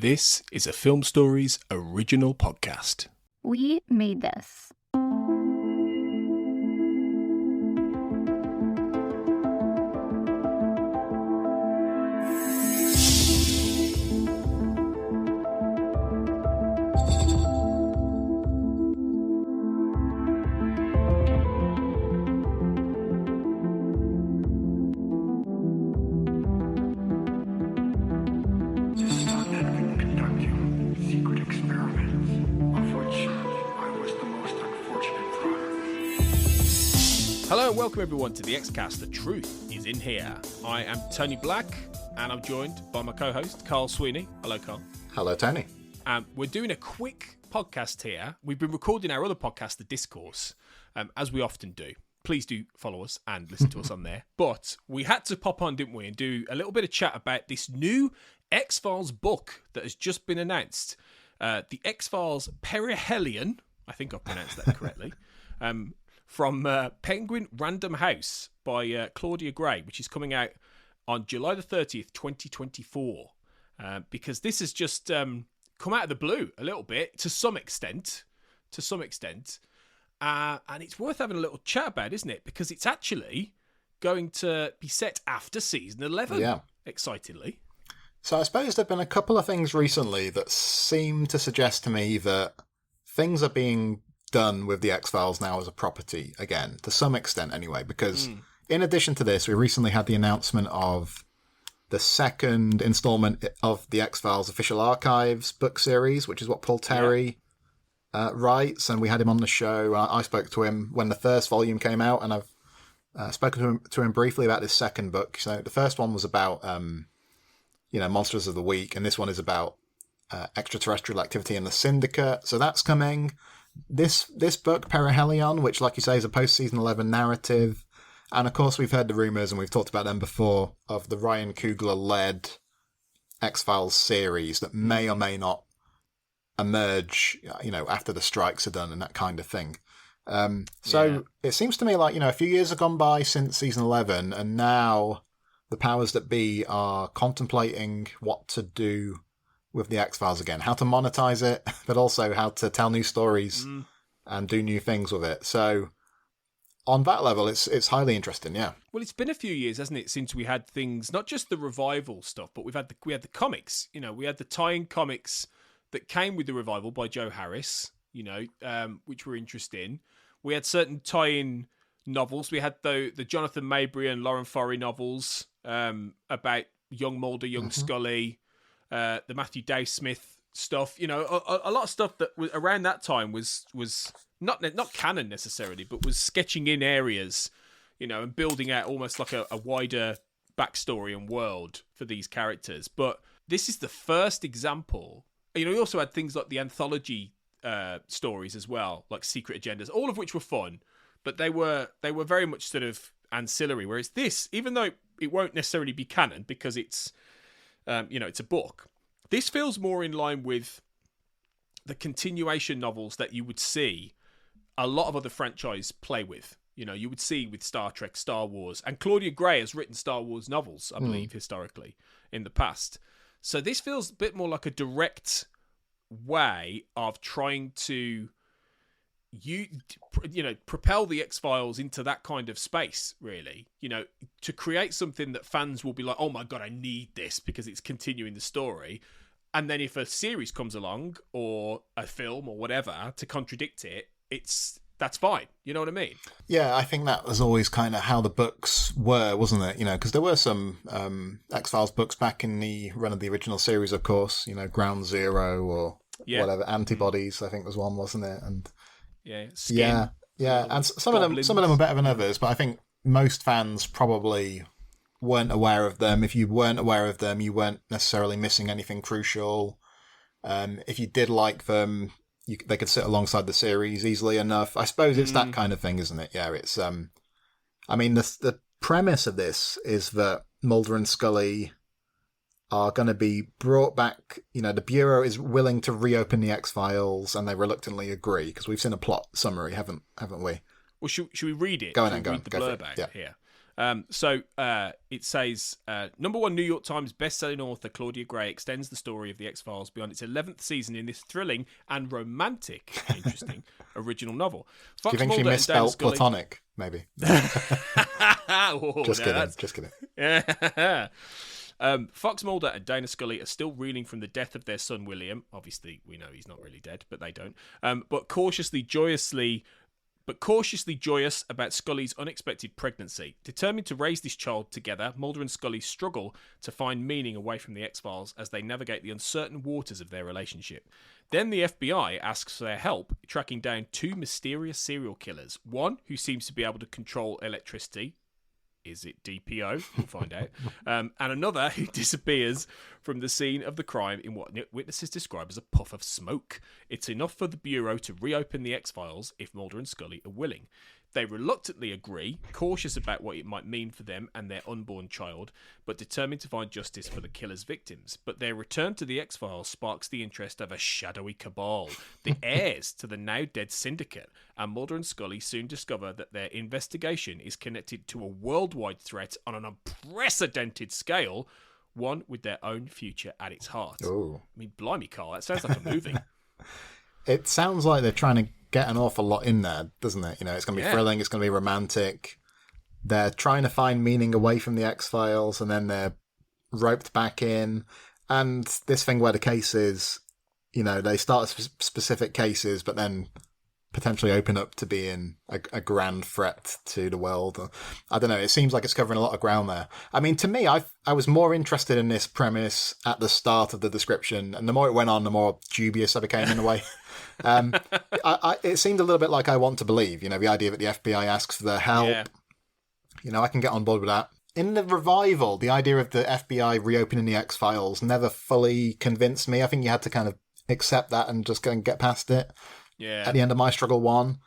This is a Film Stories original podcast. We made this. Hello and welcome everyone to the X-Cast. The truth is in here. I am Tony Black and I'm joined by my co-host Carl Sweeney. Hello, Carl. Hello, Tony. We're doing a quick podcast here. We've been recording our other podcast, The Discourse, as we often do. Please do follow us and listen to us on there. But we had to pop on, didn't we, and do a little bit of chat about this new X-Files book that has just been announced. The X-Files Perihelion, I think I've pronounced that correctly, from Penguin Random House by Claudia Gray, which is coming out on July the 30th, 2024. Because this has just come out of the blue a little bit, to some extent. And it's worth having a little chat about, isn't it? Because it's actually going to be set after season 11, excitingly. So I suppose there have been a couple of things recently that seem to suggest to me that things are being done with the X-Files now as a property again, to some extent anyway, because in addition to this, we recently had the announcement of the second installment of the X-Files Official Archives book series, which is what Paul Terry writes, and we had him on the show. I spoke to him when the first volume came out, and I've spoken to him briefly about this second book. So the first one was about Monsters of the Week, and this one is about extraterrestrial activity in the Syndicate. So that's coming. This book, Perihelion, which, like you say, is a post-season 11 narrative. And, of course, we've heard the rumours, and we've talked about them before, of the Ryan Coogler-led X-Files series that may or may not emerge, after the strikes are done and that kind of thing. It seems to me like, a few years have gone by since season 11, and now the powers that be are contemplating what to do with the X-Files again, how to monetize it, but also how to tell new stories and do new things with it. So on that level, it's highly interesting, yeah. Well, it's been a few years, hasn't it, since we had things, not just the revival stuff, but we had the comics. We had the tie-in comics that came with the revival by Joe Harris, which were interesting. We had certain tie-in novels. We had the Jonathan Mabry and Lauren Forry novels about young Mulder, young Scully. The Matthew Dave Smith stuff, a lot of stuff that was around that time was not canon necessarily, but was sketching in areas, and building out almost like a wider backstory and world for these characters. But this is the first example. We also had things like the anthology stories as well, like Secret Agendas, all of which were fun, but they were very much sort of ancillary. Whereas this, even though it won't necessarily be canon because it's it's a book, this feels more in line with the continuation novels that you would see a lot of other franchise play with. You would see with Star Trek, Star Wars, and Claudia Gray has written Star Wars novels, I believe, historically in the past. So this feels a bit more like a direct way of trying to propel the X-Files into that kind of space, really, to create something that fans will be like, oh my God, I need this because it's continuing the story. And then if a series comes along or a film or whatever to contradict it, that's fine. You know what I mean? Yeah, I think that was always kind of how the books were, wasn't it? Because there were some X-Files books back in the run of the original series, of course, Ground Zero or whatever, Antibodies, I think was one, wasn't it? And Skin, and some of them are better than others, but I think most fans probably weren't aware of them. If you weren't aware of them, you weren't necessarily missing anything crucial. If you did like them, they could sit alongside the series easily enough. I suppose it's that kind of thing, isn't it? Yeah, it's the premise of this is that Mulder and Scully are going to be brought back. The Bureau is willing to reopen the X-Files, and they reluctantly agree, because we've seen a plot summary, haven't we? Well, should we read it? Go on. Read the blurb out here. It says, number one New York Times best-selling author Claudia Gray extends the story of The X-Files beyond its 11th season in this thrilling and romantic, interesting, original novel. Do you think she misspelled platonic, maybe? Just kidding. Yeah. Fox Mulder and Dana Scully are still reeling from the death of their son William. Obviously, we know he's not really dead, but they don't. But cautiously joyous about Scully's unexpected pregnancy. Determined to raise this child together, Mulder and Scully struggle to find meaning away from the X-Files as they navigate the uncertain waters of their relationship. Then the FBI asks for their help, tracking down two mysterious serial killers. One who seems to be able to control electricity. Is it DPO? We'll find out. And another who disappears from the scene of the crime in what witnesses describe as a puff of smoke. It's enough for the Bureau to reopen the X-Files if Mulder and Scully are willing. They reluctantly agree, cautious about what it might mean for them and their unborn child, but determined to find justice for the killer's victims. But their return to the X-Files sparks the interest of a shadowy cabal, the heirs to the now-dead syndicate, and Mulder and Scully soon discover that their investigation is connected to a worldwide threat on an unprecedented scale, one with their own future at its heart. Ooh. I mean, blimey, Carl, that sounds like a movie. It sounds like they're trying to get an awful lot in there, doesn't it? You know, it's going to be thrilling, it's going to be romantic. They're trying to find meaning away from the X-Files, and then they're roped back in. And this thing where the cases, you know, they start as specific cases, but then potentially open up to being a grand threat to the world. I don't know, it seems like it's covering a lot of ground there. I mean, to me, I was more interested in this premise at the start of the description, and the more it went on, the more dubious I became in a way. It seemed a little bit like I Want to Believe, you know, the idea that the FBI asks for their help. Yeah. You know, I can get on board with that. In the revival, the idea of the FBI reopening the X-Files never fully convinced me. I think you had to kind of accept that and just go and get past it. Yeah. At the end of My Struggle 1.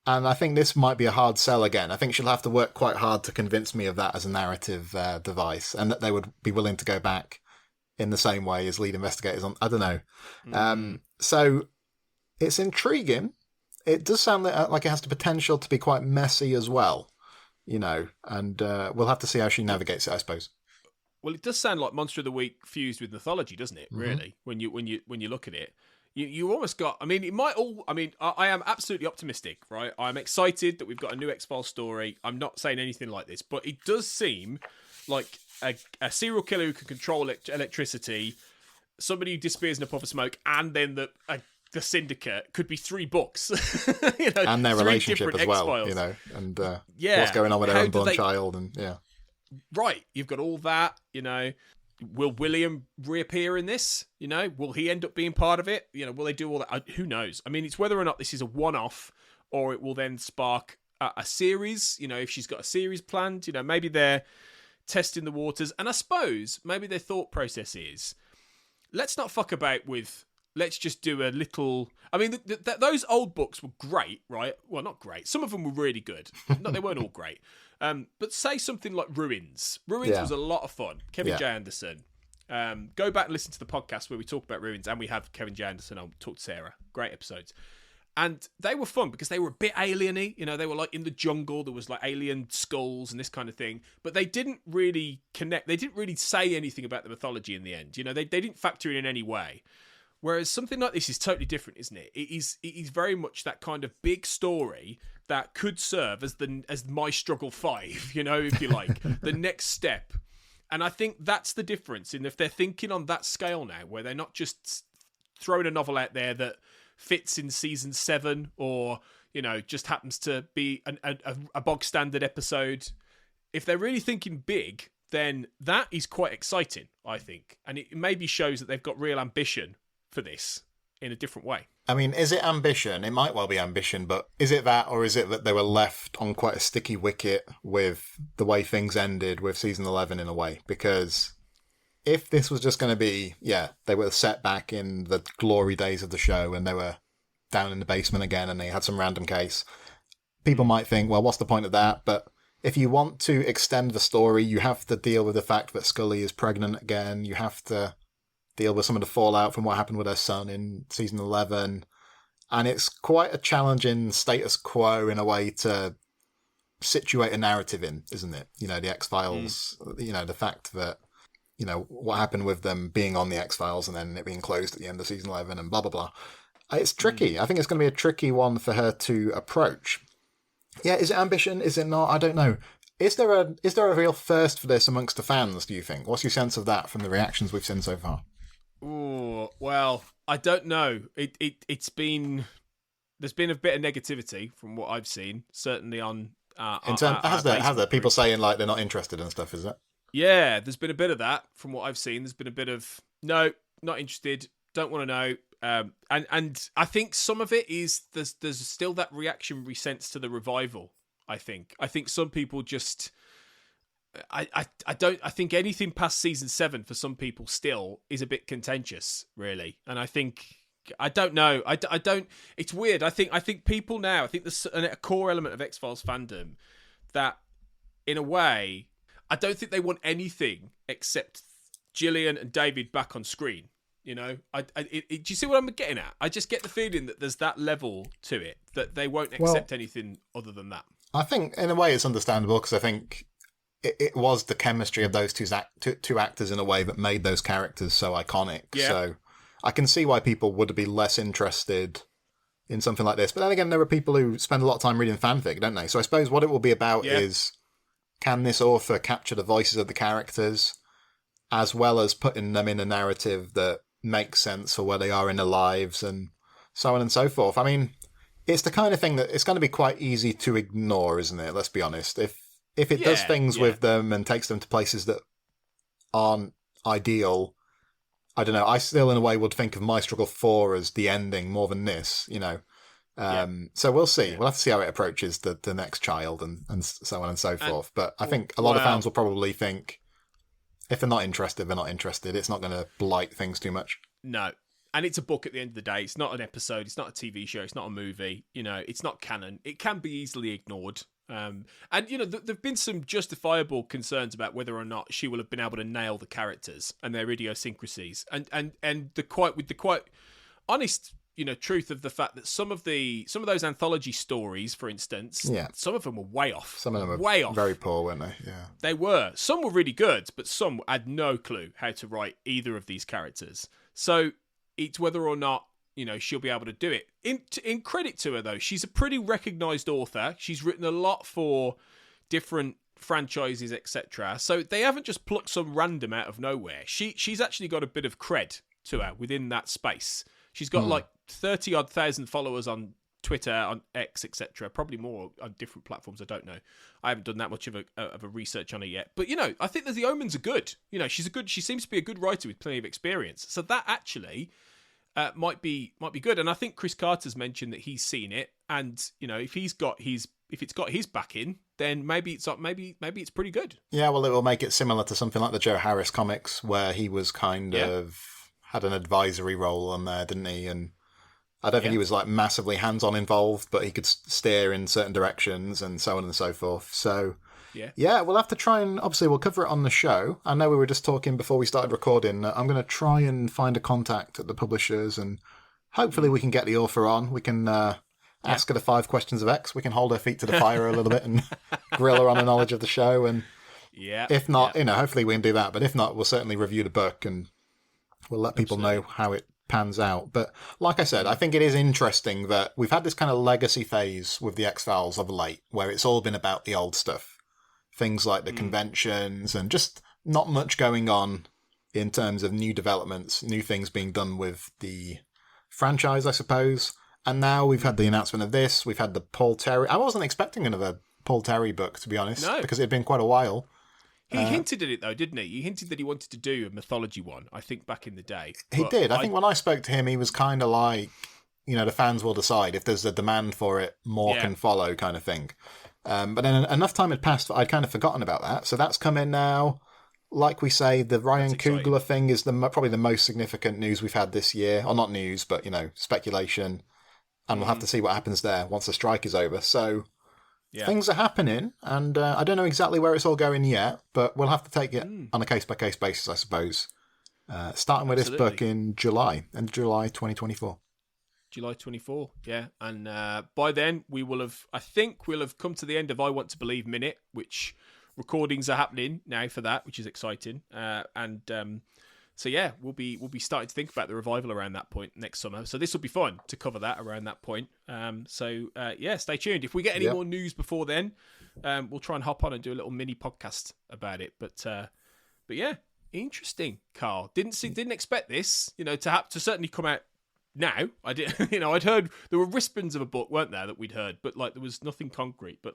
And I think this might be a hard sell again. I think she'll have to work quite hard to convince me of that as a narrative device, and that they would be willing to go back in the same way as lead investigators on. I don't know. So it's intriguing. It does sound like it has the potential to be quite messy as well, you know, and we'll have to see how she navigates it, I suppose. Well, it does sound like Monster of the Week fused with mythology, doesn't it? Really, when you look at it. You almost got... I mean, it might all... I mean, I am absolutely optimistic, right? I'm excited that we've got a new X-Files story. I'm not saying anything like this, but it does seem like a serial killer who can control electricity, somebody who disappears in a puff of smoke, and then the syndicate could be 3 books. You know, and their relationship as well, X-Files. you know, and what's going on with their unborn child, and Right, you've got all that, you know. Will William reappear in this? You know, will he end up being part of it? You know, will they do all that? Who knows? I mean, it's whether or not this is a one-off, or it will then spark a series. You know, if she's got a series planned, you know, maybe they're testing the waters. And I suppose maybe their thought process is, let's not fuck about with, let's just do a little... I mean, those old books were great, right? Well, not great. Some of them were really good. No, they weren't all great. But say something like Ruins. Ruins was a lot of fun. Kevin J. Anderson. Go back and listen to the podcast where we talk about Ruins, and we have Kevin J. Anderson on, talk to Sarah. Great episodes. And they were fun because they were a bit alien-y. You know, they were like in the jungle. There was like alien skulls and this kind of thing. But they didn't really connect. They didn't really say anything about the mythology in the end. You know, they didn't factor in any way. Whereas something like this is totally different, isn't it? It is very much that kind of big story that could serve as My Struggle 5, you know, if you like, the next step. And I think that's the difference. And if they're thinking on that scale now, where they're not just throwing a novel out there that fits in season 7, or, you know, just happens to be a bog standard episode. If they're really thinking big, then that is quite exciting, I think. And it maybe shows that they've got real ambition for this in a different way. I mean, is it ambition? It might well be ambition, but is it that, or is it that they were left on quite a sticky wicket with the way things ended with season 11 in a way? Because if this was just going to be, they were set back in the glory days of the show and they were down in the basement again and they had some random case, people might think, well, what's the point of that? But if you want to extend the story, you have to deal with the fact that Scully is pregnant again. You have to deal with some of the fallout from what happened with her son in season 11. And it's quite a challenging status quo in a way to situate a narrative in, isn't it? You know, the X-Files, you know, the fact that, you know, what happened with them being on the X-Files and then it being closed at the end of season 11 and blah, blah, blah. It's tricky. I think it's going to be a tricky one for her to approach. Yeah, is it ambition? Is it not? I don't know. Is there a real thirst for this amongst the fans, do you think? What's your sense of that from the reactions we've seen so far? Oh, well, I don't know. It's been... There's been a bit of negativity from what I've seen, certainly on... has there people saying like they're not interested and stuff, is it? Yeah, there's been a bit of that from what I've seen. There's been a bit of, no, not interested, don't want to know. And I think some of it is there's still that reactionary sense to the revival, I think. I think some people just... I think anything past season 7 for some people still is a bit contentious, really. And I think... I don't know. I don't. It's weird. I think people now. I think there's a core element of X-Files fandom that, in a way, I don't think they want anything except Gillian and David back on screen. You know, do you see what I'm getting at? I just get the feeling that there's that level to it that they won't accept anything other than that. I think, in a way, it's understandable because I think it was the chemistry of those two actors in a way that made those characters so iconic. Yeah. So I can see why people would be less interested in something like this. But then again, there are people who spend a lot of time reading fanfic, don't they? So I suppose what it will be about is, can this author capture the voices of the characters as well as putting them in a narrative that makes sense for where they are in their lives and so on and so forth? I mean, it's the kind of thing that it's going to be quite easy to ignore, isn't it? Let's be honest. If it does things with them and takes them to places that aren't ideal... I don't know. I still, in a way, would think of My Struggle 4 as the ending more than this, you know. So we'll see. Yeah. We'll have to see how it approaches the next child and so on and so forth. But I think a lot of fans will probably think, if they're not interested, they're not interested. It's not going to blight things too much. No. And it's a book at the end of the day. It's not an episode. It's not a TV show. It's not a movie. You know, it's not canon. It can be easily ignored. And, you know, there've been some justifiable concerns about whether or not she will have been able to nail the characters and their idiosyncrasies. And the quite honest, you know, truth of the fact that some of those anthology stories, for instance, some of them were way off. Some of them were way off. Very poor, weren't they? Yeah. They were. Some were really good, but some had no clue how to write either of these characters. So it's whether or not, you know, she'll be able to do it. In credit to her, though, she's a pretty recognised author. She's written a lot for different franchises, etc. So they haven't just plucked some random out of nowhere. She's actually got a bit of cred to her within that space. She's got like 30-odd thousand followers on Twitter, on X, etc. Probably more on different platforms. I don't know. I haven't done that much of a research on it yet. But, you know, I think that the omens are good. You know, she seems to be a good writer with plenty of experience. So that actually... might be good, and I think Chris Carter's mentioned that he's seen it, and you know if it's got his backing, then maybe it's pretty good. Yeah, well, it will make it similar to something like the Joe Harris comics, where he was kind of had an advisory role on there, didn't he? And I don't think he was like massively hands-on involved, but he could steer in certain directions and so on and so forth. So. Yeah, we'll have to try and... Obviously, we'll cover it on the show. I know we were just talking before we started recording. I'm going to try and find a contact at the publishers and hopefully we can get the author on. We can ask her the 5 questions of X. We can hold her feet to the fire a little bit and grill her on a knowledge of the show. And if not, you know, hopefully we can do that. But if not, we'll certainly review the book and we'll let people know how it pans out. But like I said, I think it is interesting that we've had this kind of legacy phase with the X-Files of late where it's all been about the old stuff. Things like the conventions and just not much going on in terms of new developments, new things being done with the franchise, I suppose. And now we've had the announcement of this. We've had the Paul Terry. I wasn't expecting another Paul Terry book, to be honest, because it had been quite a while. He hinted at it, though, didn't he? He hinted that he wanted to do a mythology one, I think, back in the day. He did. I think when I spoke to him, he was kind of like, you know, the fans will decide. If there's a demand for it, more can follow kind of thing. But then enough time had passed that I'd kind of forgotten about that. So that's come in now. Like we say, the Ryan Coogler thing is probably the most significant news we've had this year. Or not news, but, you know, speculation. And we'll have to see what happens there once the strike is over. So things are happening. And I don't know exactly where it's all going yet, but we'll have to take it on a case-by-case basis, I suppose. Starting with this book in July, end of July 2024. July 24. Yeah, and by then I think we'll have come to the end of I Want to Believe Minute, which recordings are happening now for that, which is exciting. So yeah, we'll be starting to think about the revival around that point next summer. So this will be fun to cover that around that point. So stay tuned. If we get any more news before then, we'll try and hop on and do a little mini podcast about it. But yeah, interesting, Carl. Didn't expect this, to certainly come out now. I did, I'd heard there were whisperings of a book, weren't there, that we'd heard, but there was nothing concrete. But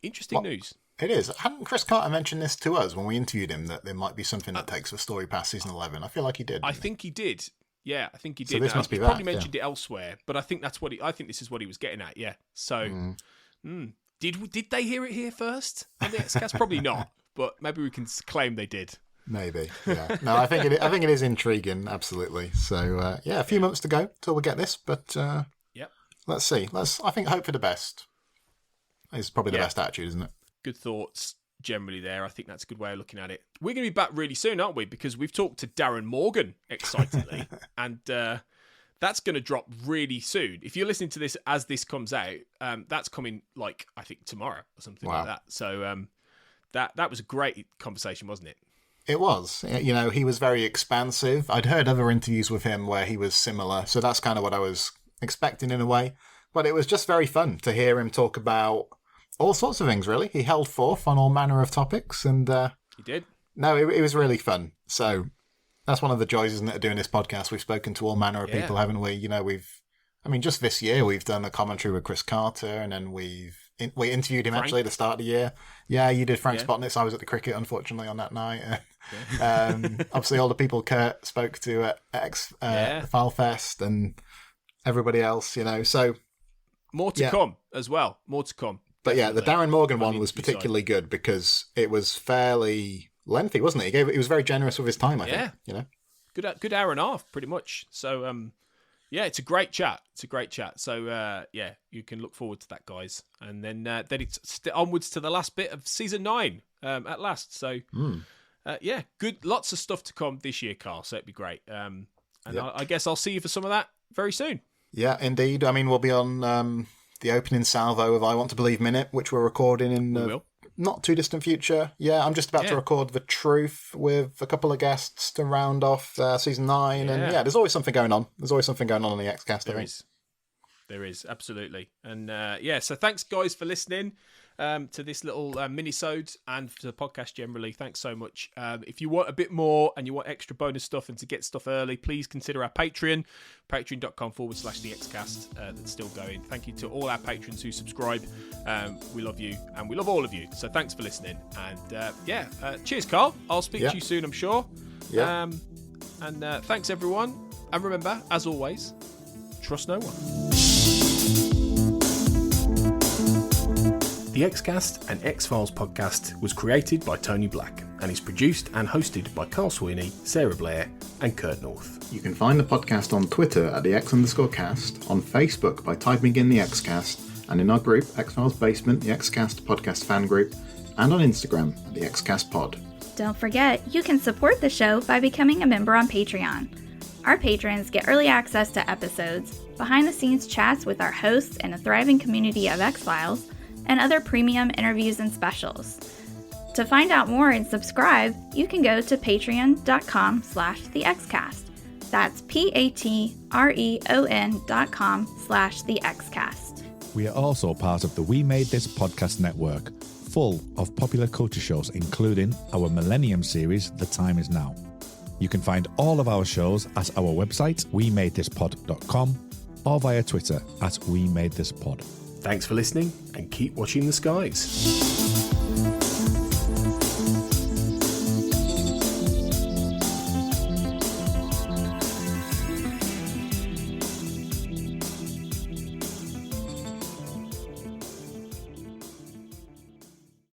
interesting news. It is. Hadn't Chris Carter mentioned this to us when we interviewed him, that there might be something that takes the story past season 11? I feel like he did. I think he did. Yeah, I think he did. So this must be he that. Probably mentioned it elsewhere, but I think that's what I think this is what he was getting at. Yeah. So, did they hear it here first on the Xcast? Probably not, but maybe we can claim they did. Maybe. Yeah. No, I think it is intriguing. Absolutely. So a few months to go till we get this, but let's see. I think hope for the best. Is probably the best attitude, isn't it? Good thoughts generally there. I think that's a good way of looking at it. We're going to be back really soon, aren't we? Because we've talked to Darren Morgan excitedly, and that's going to drop really soon. If you're listening to this as this comes out, that's coming I think tomorrow or something like that. So that was a great conversation, wasn't it? It was. He was very expansive. I'd heard other interviews with him where he was similar, so that's kind of what I was expecting in a way. But it was just very fun to hear him talk about all sorts of things, really. He held forth on all manner of topics, and he did. No, it was really fun. So that's one of the joys, isn't it, of doing this podcast? We've spoken to all manner of people, haven't we? Just this year we've done a commentary with Chris Carter, and then we interviewed him actually at the start of the year. Yeah, you did Frank Spotnitz. I was at the cricket, unfortunately, on that night. Obviously, all the people Kurt spoke to at File Fest and everybody else. So more to come as well. More to come. But the Darren Morgan one was particularly good because it was fairly lengthy, wasn't it? He was very generous with his time, I think. Good hour and a half, pretty much. So, it's a great chat. So, you can look forward to that, guys. And then it's onwards to the last bit of season 9 at last. So, good. Lots of stuff to come this year, Carl. So it'd be great. I guess I'll see you for some of that very soon. Yeah, indeed. I mean, we'll be on the opening salvo of I Want to Believe Minute, which we're recording in the not too distant future. Yeah, I'm just about to record The Truth with a couple of guests to round off season 9. And there's always something going on. There's always something going on the Xcast. There is, absolutely. And so thanks, guys, for listening to this little mini-sode and for the podcast generally. Thanks so much. If you want a bit more and you want extra bonus stuff and to get stuff early, please consider our Patreon, patreon.com/the Xcast. That's still going. Thank you to all our patrons who subscribe. We love you and we love all of you. So thanks for listening. And cheers, Carl. I'll speak to you soon, I'm sure. And thanks, everyone. And remember, as always, trust no one. The Xcast and X-Files podcast was created by Tony Black and is produced and hosted by Carl Sweeney, Sarah Blair and Kurt North. You can find the podcast on Twitter at the X_cast, on Facebook by typing in the Xcast, and in our group, X-Files Basement, the Xcast podcast fan group, and on Instagram at the Xcast pod. Don't forget, you can support the show by becoming a member on Patreon. Our patrons get early access to episodes, behind-the-scenes chats with our hosts and a thriving community of X-Files, and other premium interviews and specials. To find out more and subscribe, you can go to patreon.com/thexcast. That's patreon.com/thexcast. We are also part of the We Made This podcast network, full of popular culture shows, including our Millennium series, The Time Is Now. You can find all of our shows at our website, wemadethispod.com, or via Twitter at wemadethispod. Thanks for listening and keep watching the skies.